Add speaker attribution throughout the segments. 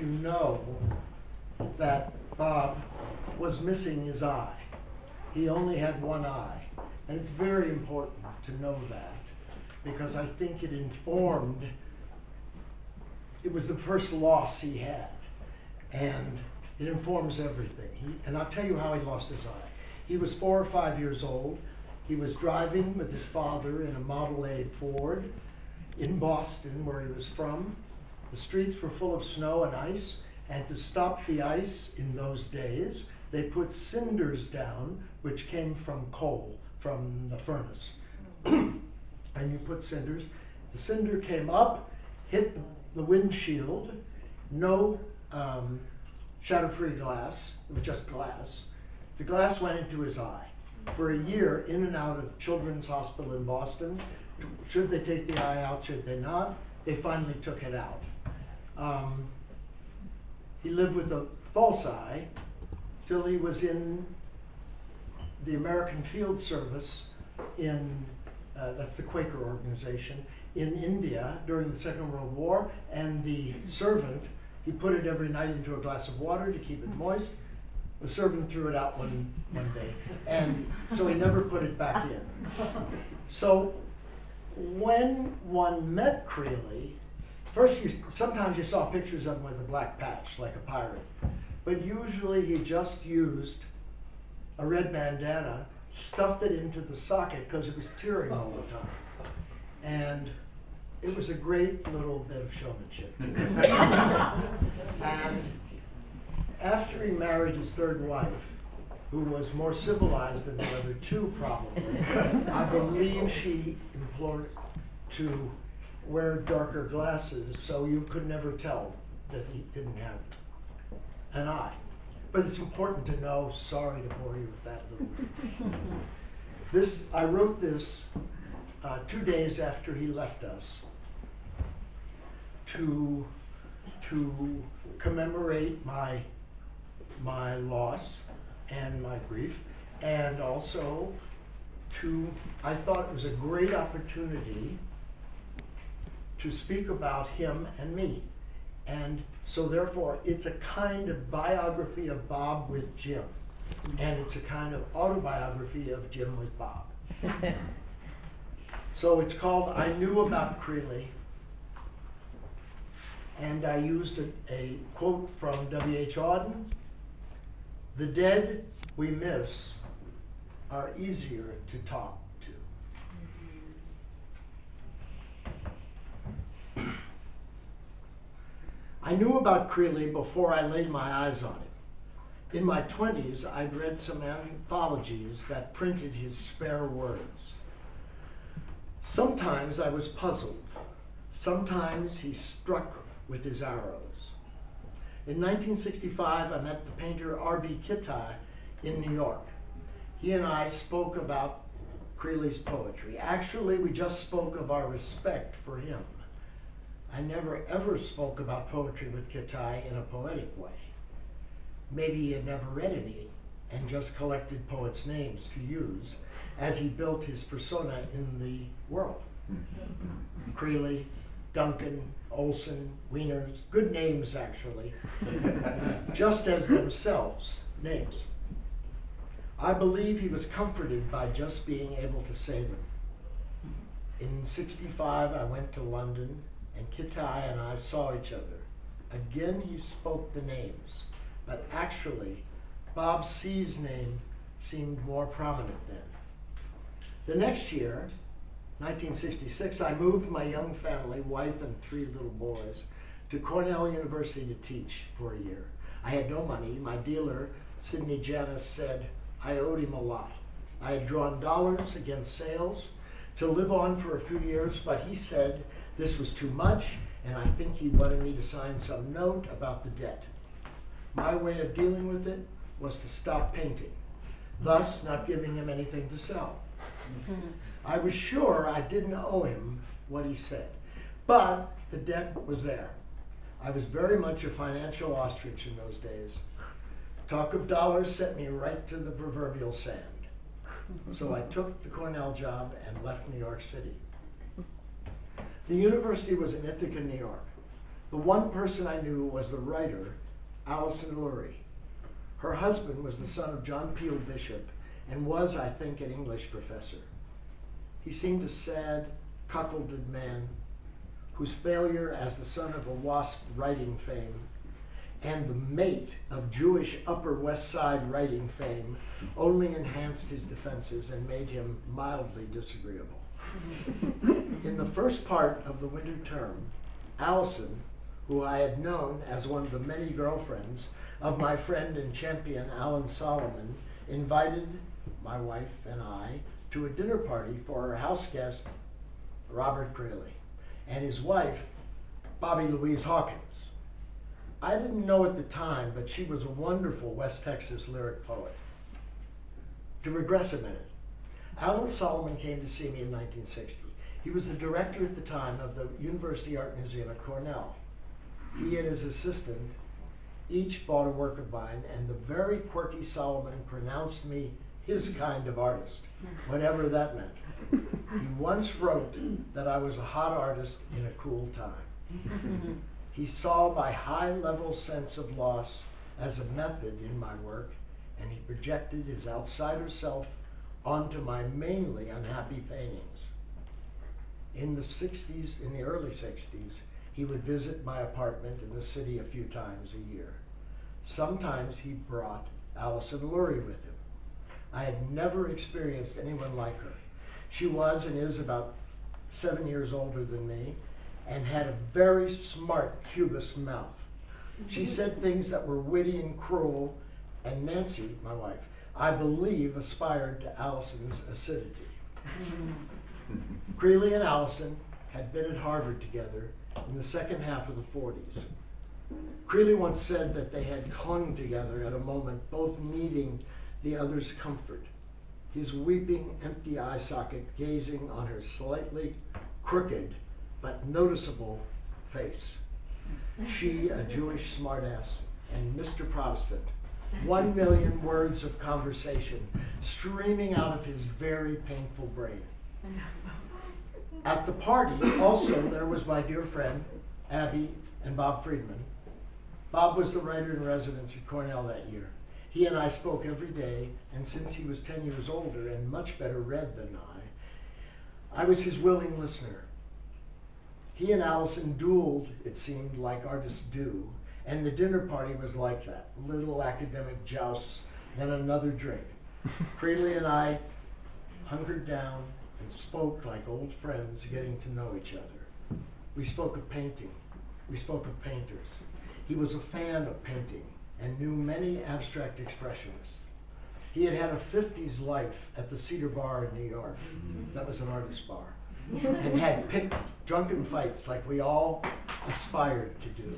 Speaker 1: you know that Bob was missing his eye. He only had one eye. And it's very important to know that, because I think it informed, it was the first loss he had. And it informs everything. And I'll tell you how he lost his eye. He was 4 or 5 years old. He was driving with his father in a Model A Ford in Boston, where he was from. The streets were full of snow and ice, and to stop the ice in those days, they put cinders down, which came from coal, from the furnace. And you put cinders. The cinder came up, hit the windshield, no shatter-free glass, it was just glass. The glass went into his eye. For a year, in and out of Children's Hospital in Boston. Should they take the eye out, should they not? They finally took it out. He lived with a false eye till he was in the American Field Service in, that's the Quaker organization, in India during the Second World War, and the servant, he put it every night into a glass of water to keep it moist. The servant threw it out one day, and so he never put it back in. So when one met Creeley, first sometimes you saw pictures of him with a black patch, like a pirate, but usually he just used a red bandana, stuffed it into the socket because it was tearing all the time. And it was a great little bit of showmanship. And after he married his third wife, who was more civilized than the other two probably, I believe she implored to wear darker glasses so you could never tell that he didn't have an eye. But it's important to know, sorry to bore you with that little. I wrote this 2 days after he left us to commemorate my loss and my grief, and also I thought it was a great opportunity to speak about him and me. And so therefore, it's a kind of biography of Bob with Jim, and it's a kind of autobiography of Jim with Bob. So it's called I Knew About Creeley, and I used a quote from W.H. Auden: "The dead we miss are easier to talk to." I knew about Creeley before I laid my eyes on him. In my 20s, I'd read some anthologies that printed his spare words. Sometimes I was puzzled. Sometimes he struck with his arrows. In 1965, I met the painter R.B. Kitaj in New York. He and I spoke about Creeley's poetry. Actually, we just spoke of our respect for him. I never ever spoke about poetry with Kitaj in a poetic way. Maybe he had never read any and just collected poets' names to use as he built his persona in the world. Creeley, Duncan, Olson, Wieners, good names actually, just as themselves names. I believe he was comforted by just being able to say them. In '65, I went to London, and Kitaj and I saw each other. Again, he spoke the names, but actually, Bob C's name seemed more prominent then. The next year, 1966, I moved my young family, wife and 3 little boys, to Cornell University to teach for a year. I had no money. My dealer, Sidney Janis, said I owed him a lot. I had drawn dollars against sales to live on for a few years, but he said this was too much, and I think he wanted me to sign some note about the debt. My way of dealing with it was to stop painting, thus not giving him anything to sell. I was sure I didn't owe him what he said, but the debt was there. I was very much a financial ostrich in those days. Talk of dollars sent me right to the proverbial sand. So I took the Cornell job and left New York City. The university was in Ithaca, New York. The one person I knew was the writer, Alison Lurie. Her husband was the son of John Peel Bishop and was, I think, an English professor. He seemed a sad, cuckolded man whose failure as the son of a WASP writing fame and the mate of Jewish Upper West Side writing fame only enhanced his defenses and made him mildly disagreeable. In the first part of the winter term, Alison, who I had known as one of the many girlfriends of my friend and champion Alan Solomon, invited my wife and I to a dinner party for her house guest, Robert Creeley, and his wife, Bobby Louise Hawkins. I didn't know at the time, but she was a wonderful West Texas lyric poet. To regress a minute, Alan Solomon came to see me in 1960. He was the director at the time of the University Art Museum at Cornell. He and his assistant each bought a work of mine, and the very quirky Solomon pronounced me his kind of artist, whatever that meant. He once wrote that I was a hot artist in a cool time. He saw my high-level sense of loss as a method in my work, and he projected his outsider self onto my mainly unhappy paintings. In the early 60s, he would visit my apartment in the city a few times a year. Sometimes he brought Alison Lurie with him. I had never experienced anyone like her. She was and is about 7 years older than me and had a very smart cubist mouth. She said things that were witty and cruel, and Nancy, my wife, I believe aspired to Alison's acidity. Creeley and Alison had been at Harvard together in the second half of the 40s. Creeley once said that they had clung together at a moment, both needing the other's comfort. His weeping, empty eye socket gazing on her slightly crooked but noticeable face. She, a Jewish smartass, and Mr. Protestant, 1 million words of conversation streaming out of his very painful brain. At the party, also, there was my dear friend, Abby and Bob Friedman. Bob was the writer-in-residence at Cornell that year. He and I spoke every day, and since he was 10 years older and much better read than I was his willing listener. He and Alison dueled, it seemed, like artists do, and the dinner party was like that, little academic jousts, then another drink. Creeley and I hunkered down and spoke like old friends getting to know each other. We spoke of painting. We spoke of painters. He was a fan of painting and knew many abstract expressionists. He had had a 50s life at the Cedar Bar in New York. That was an artist bar. And had picked drunken fights like we all aspired to do.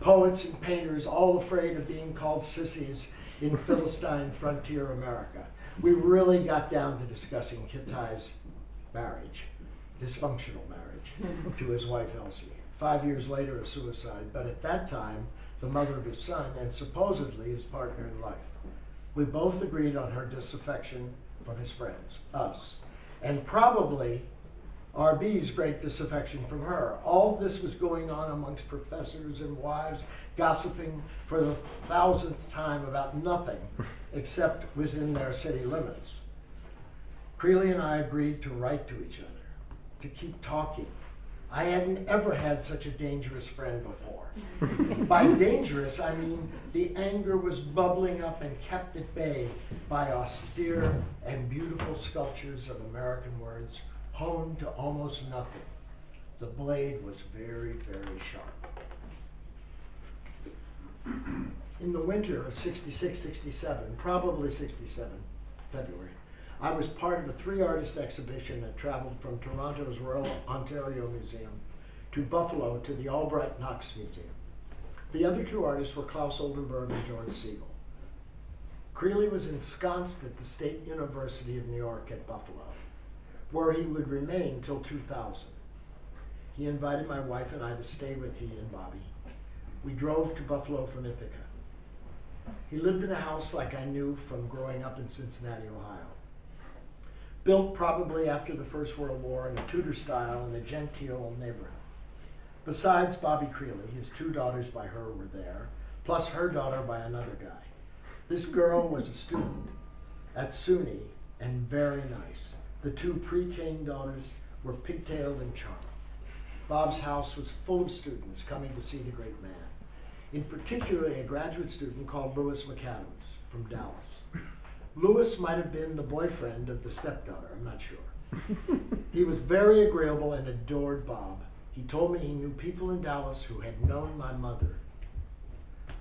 Speaker 1: Poets and painters all afraid of being called sissies in Philistine frontier America. We really got down to discussing Kittai's marriage, dysfunctional marriage, to his wife Elsie. 5 years later, a suicide, but at that time, the mother of his son and supposedly his partner in life. We both agreed on her disaffection from his friends, us, and probably RB's great disaffection from her. All this was going on amongst professors and wives, gossiping for the 1000th time about nothing except within their city limits. Creeley and I agreed to write to each other, to keep talking. I hadn't ever had such a dangerous friend before. By dangerous, I mean the anger was bubbling up and kept at bay by austere and beautiful sculptures of American words, honed to almost nothing. The blade was very, very sharp. In the winter of 66, 67, probably 67, February, I was part of a 3-artist exhibition that traveled from Toronto's Royal Ontario Museum to Buffalo to the Albright Knox Museum. The other 2 artists were Klaus Oldenburg and George Siegel. Creeley was ensconced at the State University of New York at Buffalo, where he would remain till 2000. He invited my wife and I to stay with he and Bobby. We drove to Buffalo from Ithaca. He lived in a house like I knew from growing up in Cincinnati, Ohio. Built probably after the First World War in a Tudor style in a genteel neighborhood. Besides Bobby Creeley, his 2 daughters by her were there, plus her daughter by another guy. This girl was a student at SUNY and very nice. The 2 preteen daughters were pigtailed and charming. Bob's house was full of students coming to see the great man, in particular a graduate student called Louis McAdams from Dallas. Louis might have been the boyfriend of the stepdaughter, I'm not sure. He was very agreeable and adored Bob. He told me he knew people in Dallas who had known my mother.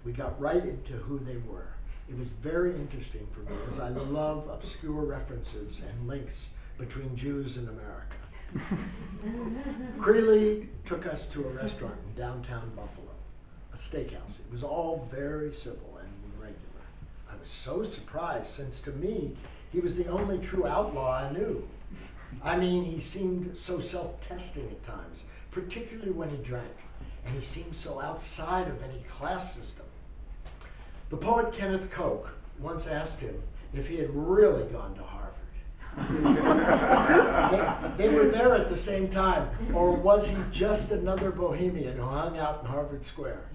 Speaker 1: We got right into who they were. It was very interesting for me, as I love obscure references and links between Jews and America. Creeley took us to a restaurant in downtown Buffalo, a steakhouse. It was all very civil and regular. I was so surprised, since to me, he was the only true outlaw I knew. I mean, he seemed so self-testing at times, particularly when he drank, and he seemed so outside of any class system. The poet Kenneth Koch once asked him if he had really gone to Harvard. They were there at the same time, or was he just another bohemian who hung out in Harvard Square?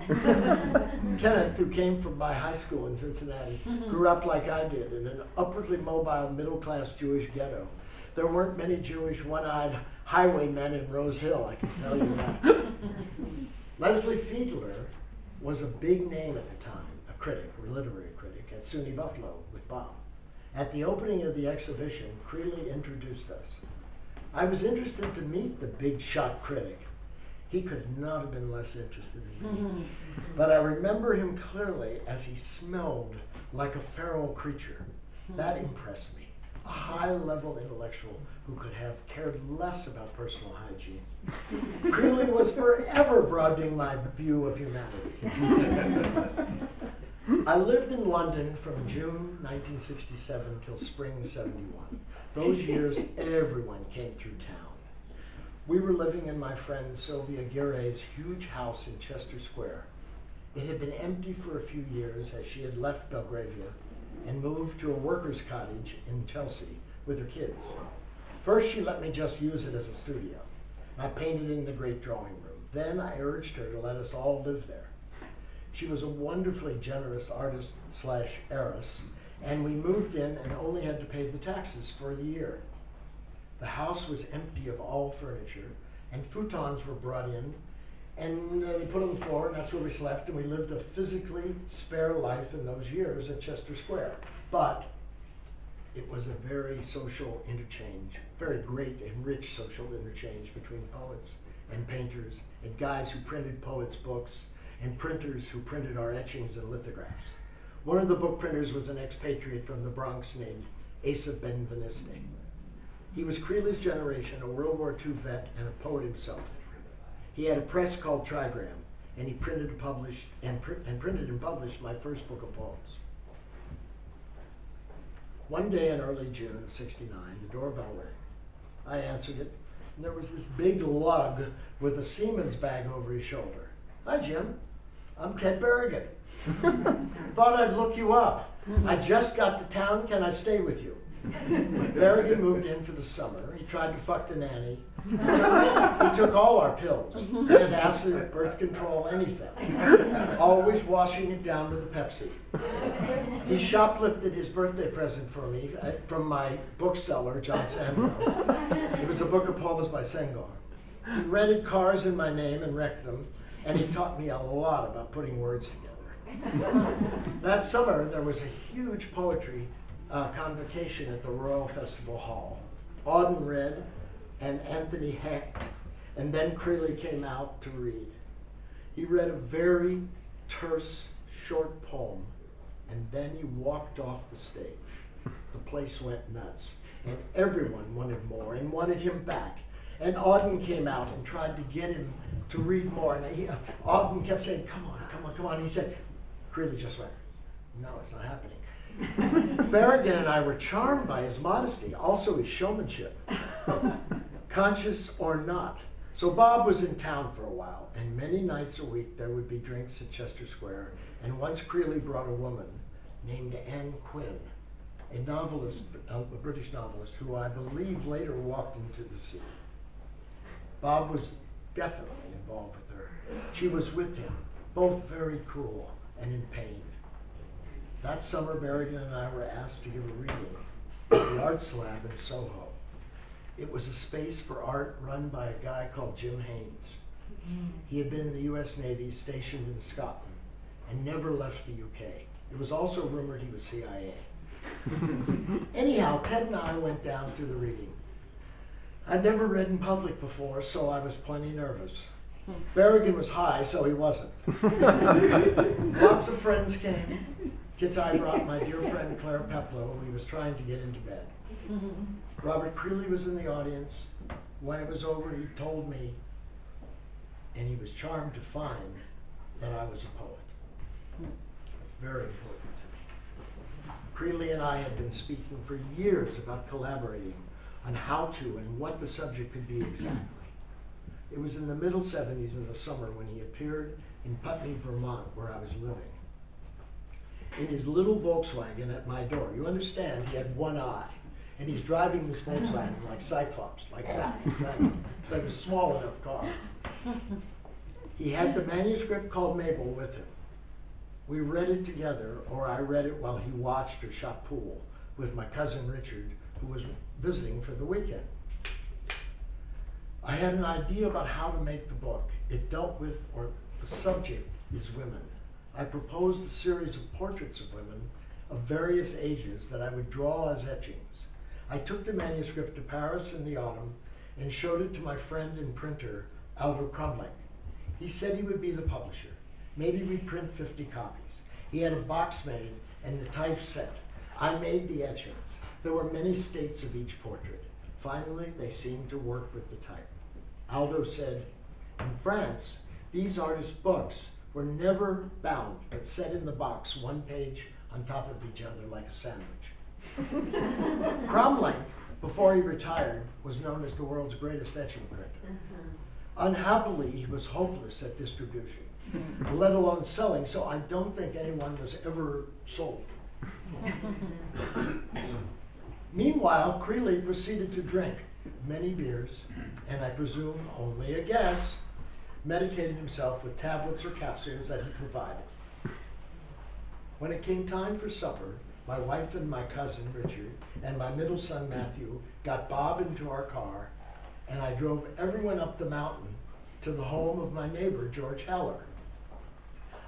Speaker 1: Kenneth, who came from my high school in Cincinnati, grew up like I did in an upwardly mobile middle-class Jewish ghetto. There weren't many Jewish one-eyed highwaymen in Rose Hill, I can tell you that. Leslie Fiedler was a big name at the time, a critic, a literary critic, at SUNY Buffalo with Bob. At the opening of the exhibition, Creeley introduced us. I was interested to meet the big shot critic. He could not have been less interested in me. But I remember him clearly as he smelled like a feral creature. That impressed me. A high-level intellectual who could have cared less about personal hygiene. Creeley was forever broadening my view of humanity. I lived in London from June 1967 till spring '71. Those years, everyone came through town. We were living in my friend Sylvia Guerre's huge house in Chester Square. It had been empty for a few years as she had left Belgravia and moved to a worker's cottage in Chelsea with her kids. First, she let me just use it as a studio. I painted in the great drawing room. Then I urged her to let us all live there. She was a wonderfully generous artist/heiress, and we moved in and only had to pay the taxes for the year. The house was empty of all furniture, and futons were brought in, and they put on the floor, and that's where we slept, and we lived a physically spare life in those years at Chester Square. But it was a very social interchange, very great and rich social interchange between poets and painters and guys who printed poets' books and printers who printed our etchings and lithographs. One of the book printers was an expatriate from the Bronx named Asa Benveniste. He was Creeley's generation, a World War II vet and a poet himself. He had a press called Trigram, and he printed and published my first book of poems. One day in early June of '69, the doorbell rang. I answered it, and there was this big lug with a seaman's bag over his shoulder. Hi, Jim. I'm Ted Berrigan. Thought I'd look you up. I just got to town. Can I stay with you? Berrigan moved in for the summer. He tried to fuck the nanny. He took all our pills. Antacid, birth control, anything. Always washing it down with a Pepsi. He shoplifted his birthday present for me from my bookseller, John Sandro. It was a book of poems by Senghor. He rented cars in my name and wrecked them, and he taught me a lot about putting words together. That summer, there was a huge poetry convocation at the Royal Festival Hall. Auden read, and Anthony hacked, and then Creeley came out to read. He read a very terse, short poem, and then he walked off the stage. The place went nuts, and everyone wanted more and wanted him back. And Auden came out and tried to get him to read more, and Auden kept saying, come on, come on, come on. He said, Creeley just went, no, it's not happening. Berrigan and I were charmed by his modesty, also his showmanship, conscious or not. So Bob was in town for a while, and many nights a week there would be drinks at Chester Square, and once Creeley brought a woman named Anne Quinn, a novelist, a British novelist, who I believe later walked into the sea. Bob was definitely involved with her. She was with him, both very cool and in pain. That summer, Berrigan and I were asked to give a reading at the Arts Lab in Soho. It was a space for art run by a guy called Jim Haynes. He had been in the US Navy, stationed in Scotland, and never left the UK. It was also rumored he was CIA. Anyhow, Ted and I went down to the reading. I'd never read in public before, so I was plenty nervous. Berrigan was high, so he wasn't. Lots of friends came. Kittai brought my dear friend Claire Peplow, who he was trying to get into bed. Robert Creeley was in the audience. When it was over, he told me, and he was charmed to find that I was a poet. It was very important to me. Creeley and I had been speaking for years about collaborating on how to and what the subject could be exactly. It was in the middle 70s in the summer when he appeared in Putney, Vermont, where I was living. In his little Volkswagen at my door. You understand, he had one eye. And he's driving this Volkswagen like Cyclops, like that. He's driving it. But it was a small enough car. He had the manuscript called Mabel with him. We read it together, or I read it while he watched or shot pool with my cousin Richard, who was visiting for the weekend. I had an idea about how to make the book. It dealt with, or the subject is women. I proposed a series of portraits of women of various ages that I would draw as etchings. I took the manuscript to Paris in the autumn and showed it to my friend and printer, Atelier Crommelynck. He said he would be the publisher. Maybe we'd print 50 copies. He had a box made and the type set. I made the etchings. There were many states of each portrait. Finally, they seemed to work with the type. Aldo said, in France, these artists' books were never bound, but set in the box, one page on top of each other like a sandwich. Crommelynck, before he retired, was known as the world's greatest etching printer. Unhappily, he was hopeless at distribution, let alone selling, so I don't think anyone was ever sold. Meanwhile, Creeley proceeded to drink many beers, and I presume only a guess, medicated himself with tablets or capsules that he provided. When it came time for supper, my wife and my cousin Richard and my middle son Matthew got Bob into our car, and I drove everyone up the mountain to the home of my neighbor, George Heller.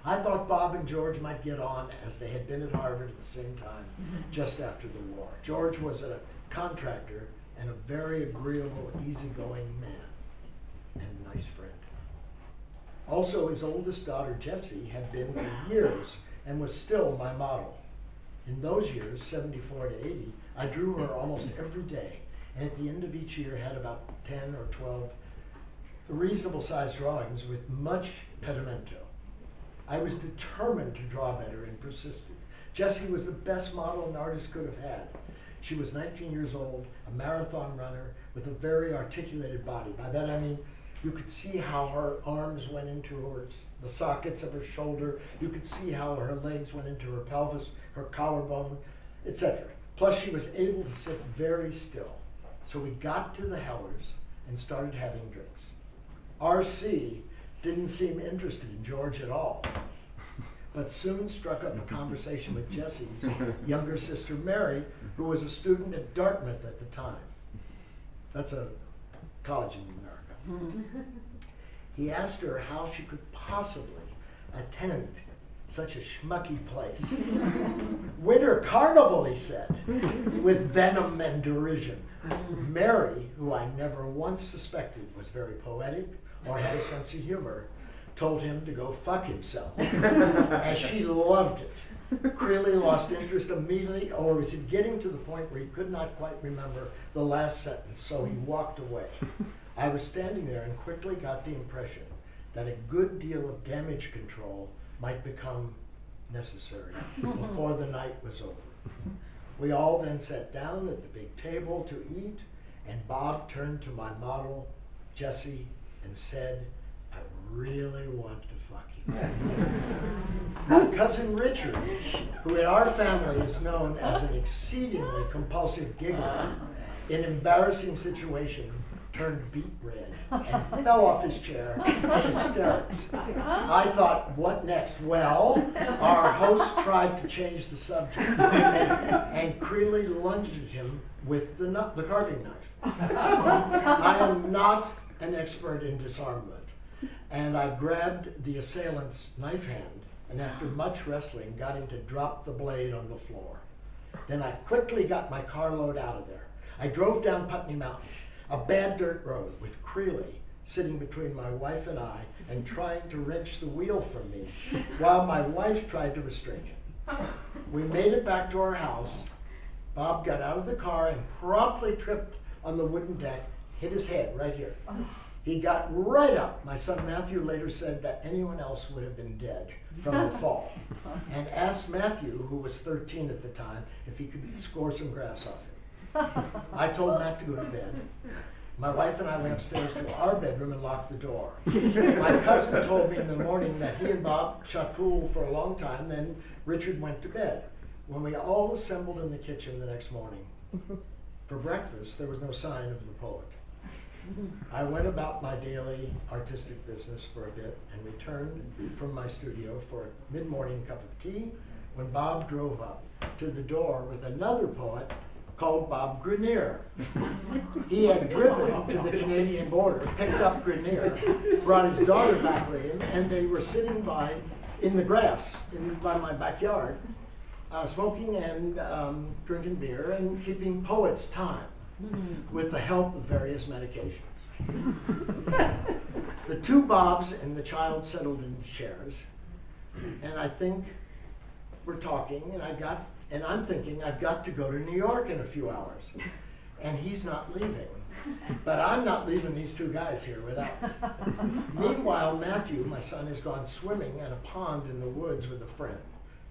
Speaker 1: I thought Bob and George might get on as they had been at Harvard at the same time, just after the war. George was a contractor and a very agreeable, easygoing man, and a nice friend. Also, his oldest daughter, Jessie, had been for years and was still my model. In those years, 74 to 80, I drew her almost every day, and at the end of each year had about 10 or 12 reasonable-sized drawings with much pedimento. I was determined to draw better and persisted. Jessie was the best model an artist could have had. She was 19 years old, a marathon runner with a very articulated body. By that I mean, you could see how her arms went into the sockets of her shoulder. You could see how her legs went into her pelvis, her collarbone, etc. Plus, she was able to sit very still. So we got to the Hellers and started having drinks. R.C. didn't seem interested in George at all, but soon struck up a conversation with Jessie's younger sister, Mary, who was a student at Dartmouth at the time. That's a college in America. He asked her how she could possibly attend such a schmucky place. Winter carnival, he said, with venom and derision. Mary, who I never once suspected was very poetic or had a sense of humor, told him to go fuck himself, as she loved it. Creeley lost interest immediately, or was getting to the point where he could not quite remember the last sentence, so he walked away. I was standing there and quickly got the impression that a good deal of damage control might become necessary before the night was over. We all then sat down at the big table to eat, and Bob turned to my model, Jessie, and said, I really want to fuck you. My cousin Richard, who in our family is known as an exceedingly compulsive giggler, in embarrassing situations, turned beet red and fell off his chair in hysterics. I thought, what next? Well, our host tried to change the subject, and Creeley lunged at him with the carving knife. I am not an expert in disarmament, and I grabbed the assailant's knife hand, and after much wrestling, got him to drop the blade on the floor. Then I quickly got my carload out of there. I drove down Putney Mountain, a bad dirt road, with Creeley sitting between my wife and I and trying to wrench the wheel from me while my wife tried to restrain him. We made it back to our house. Bob got out of the car and promptly tripped on the wooden deck, hit his head right here. He got right up. My son Matthew later said that anyone else would have been dead from the fall, and asked Matthew, who was 13 at the time, if he could score some grass off him. I told Matt to go to bed. My wife and I went upstairs to our bedroom and locked the door. My cousin told me in the morning that he and Bob shot pool for a long time, then Richard went to bed. When we all assembled in the kitchen the next morning for breakfast, there was no sign of the poet. I went about my daily artistic business for a bit and returned from my studio for a mid-morning cup of tea when Bob drove up to the door with another poet called Bob Grenier. He had driven to the Canadian border, picked up Grenier, brought his daughter back with him, and they were sitting by in the grass by my backyard, smoking and drinking beer and keeping poets' time with the help of various medications. The two Bobs and the child settled into chairs, and I think we're talking, and I'm thinking I've got to go to New York in a few hours, and he's not leaving. But I'm not leaving these two guys here without me. Meanwhile, Matthew, my son, has gone swimming at a pond in the woods with a friend.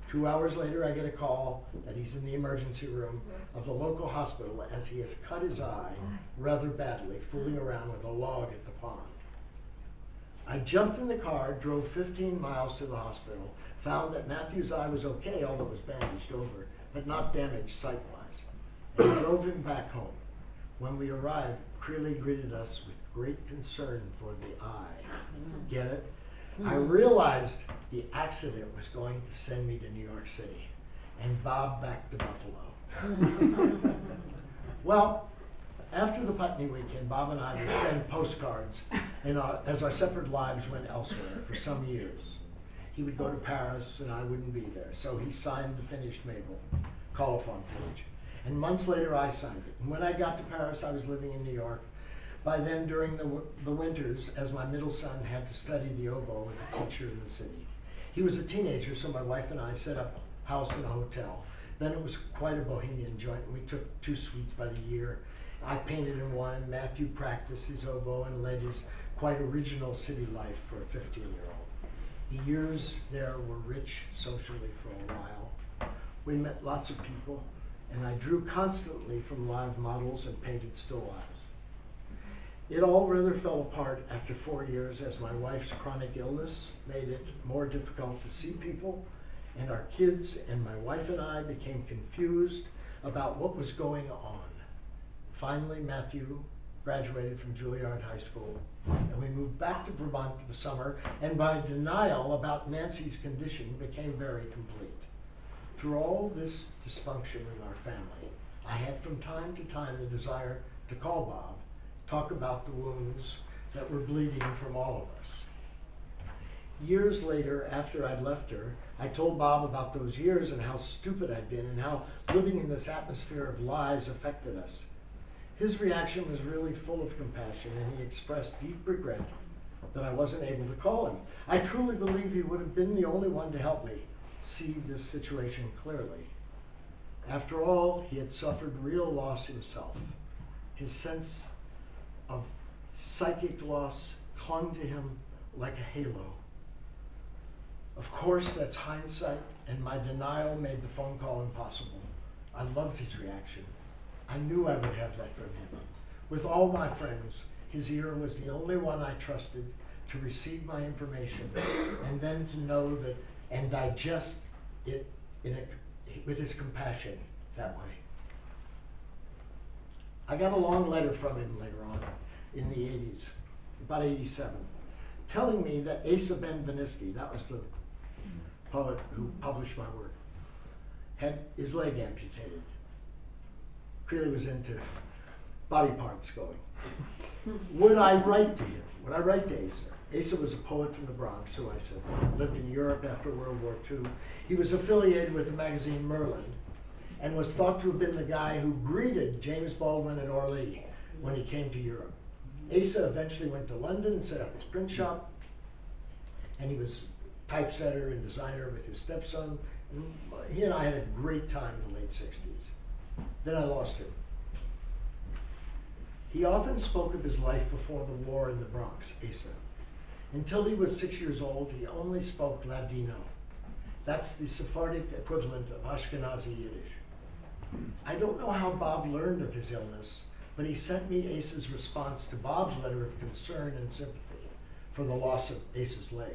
Speaker 1: 2 hours later, I get a call that he's in the emergency room of the local hospital as he has cut his eye rather badly, fooling around with a log at the pond. I jumped in the car, drove 15 miles to the hospital, found that Matthew's eye was okay, although it was bandaged over, but not damaged sight-wise, and drove him back home. When we arrived, Creeley greeted us with great concern for the eye. Get it? I realized the accident was going to send me to New York City, and Bob back to Buffalo. Well, after the Putney weekend, Bob and I would send postcards as our separate lives went elsewhere for some years. He would go to Paris and I wouldn't be there, so he signed the finished Mabel colophon page. And months later I signed it. And when I got to Paris, I was living in New York. By then, during the winters, as my middle son had to study the oboe with a teacher in the city. He was a teenager, so my wife and I set up house in a hotel. Then it was quite a bohemian joint, and we took 2 suites by the year. I painted in one, Matthew practiced his oboe and led his quite original city life for a 15-year-old. The years there were rich socially for a while. We met lots of people, and I drew constantly from live models and painted still lifes. It all rather fell apart after 4 years as my wife's chronic illness made it more difficult to see people, and our kids and my wife and I became confused about what was going on. Finally, Matthew graduated from Juilliard High School, and we moved back to Vermont for the summer, and by denial about Nancy's condition became very complete. Through all this dysfunction in our family, I had from time to time the desire to call Bob, talk about the wounds that were bleeding from all of us. Years later, after I'd left her, I told Bob about those years and how stupid I'd been and how living in this atmosphere of lies affected us. His reaction was really full of compassion, and he expressed deep regret that I wasn't able to call him. I truly believe he would have been the only one to help me see this situation clearly. After all, he had suffered real loss himself. His sense of psychic loss clung to him like a halo. Of course, that's hindsight, and my denial made the phone call impossible. I loved his reaction. I knew I would have that from him. With all my friends, his ear was the only one I trusted to receive my information and then to know that and digest it with his compassion that way. I got a long letter from him later on, in the 80s, about 87, telling me that Asa Ben Viniski, that was the poet who published my work, had his leg amputated. Creeley was into body parts going. Would I write to him? Would I write to Asa? Asa was a poet from the Bronx, who I said lived in Europe after World War II. He was affiliated with the magazine Merlin and was thought to have been the guy who greeted James Baldwin at Orly when he came to Europe. Asa eventually went to London and set up his print shop, and he was typesetter and designer with his stepson. And he and I had a great time in the late 60s. Then I lost him. He often spoke of his life before the war in the Bronx, Asa. Until he was 6 years old, he only spoke Ladino. That's the Sephardic equivalent of Ashkenazi Yiddish. I don't know how Bob learned of his illness, but he sent me Asa's response to Bob's letter of concern and sympathy for the loss of Asa's leg.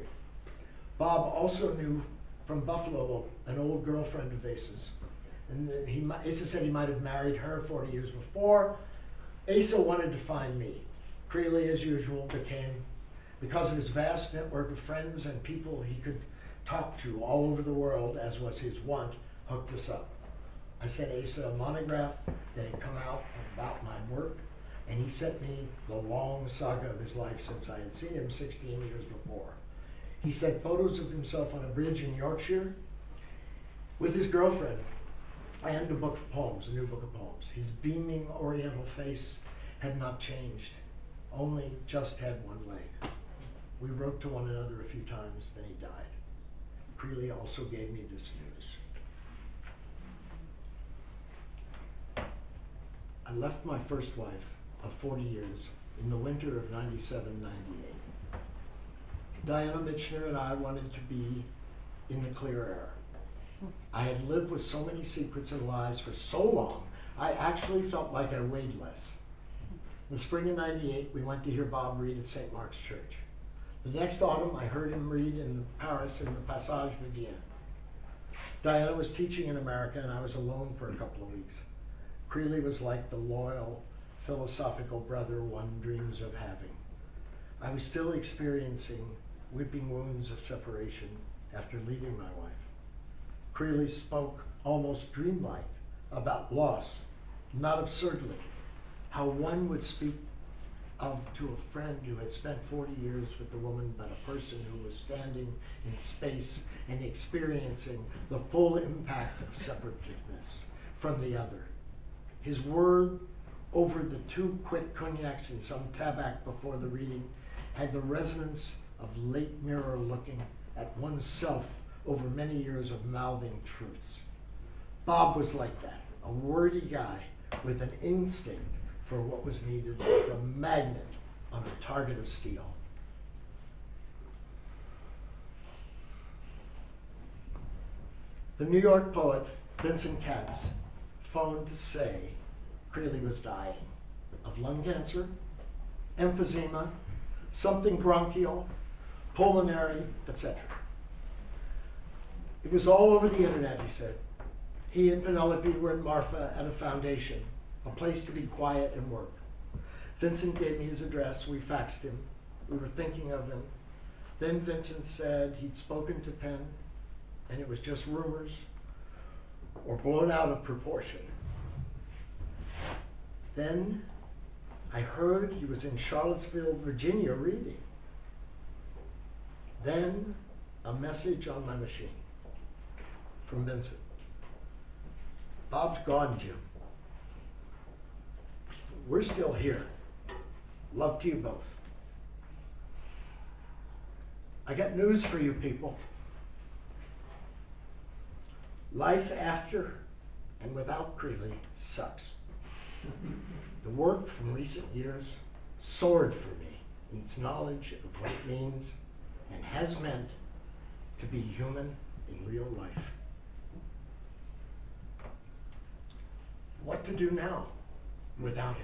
Speaker 1: Bob also knew from Buffalo an old girlfriend of Asa's, and Asa said he might have married her 40 years before. Asa wanted to find me. Creeley, as usual, because of his vast network of friends and people he could talk to all over the world, as was his wont, hooked us up. I sent Asa a monograph that had come out about my work, and he sent me the long saga of his life since I had seen him 16 years before. He sent photos of himself on a bridge in Yorkshire with his girlfriend and a book of poems, a new book of poems. His beaming oriental face had not changed, only just had one leg. We wrote to one another a few times, then he died. Creeley also gave me this news. I left my first wife of 40 years in the winter of 97, 98. Diana Mitchner and I wanted to be in the clear air. I had lived with so many secrets and lies for so long, I actually felt like I weighed less. In the spring of 98, we went to hear Bob read at St. Mark's Church. The next autumn, I heard him read in Paris in the Passage Vivien. Diana was teaching in America, and I was alone for a couple of weeks. Creeley was like the loyal, philosophical brother one dreams of having. I was still experiencing whipping wounds of separation after leaving my wife. Creeley spoke almost dreamlike about loss, not absurdly, how one would speak of to a friend who had spent 40 years with the woman, but a person who was standing in space and experiencing the full impact of separativeness from the other. His word over the 2 quick cognacs and some tabac before the reading had the resonance of late mirror looking at oneself over many years of mouthing truths. Bob was like that, a wordy guy with an instinct for what was needed, like a magnet on a target of steel. The New York poet Vincent Katz phoned to say Creeley was dying of lung cancer, emphysema, something bronchial, pulmonary, etc. It was all over the internet, he said. He and Penelope were in Marfa at a foundation, a place to be quiet and work. Vincent gave me his address. We faxed him. We were thinking of him. Then Vincent said he'd spoken to Penn, and it was just rumors or blown out of proportion. Then I heard he was in Charlottesville, Virginia, reading. Then a message on my machine from Vincent. Bob's gone, Jim. We're still here. Love to you both. I got news for you people. Life after and without Creeley sucks. The work from recent years soared for me in its knowledge of what it means and has meant to be human in real life. What to do now without it?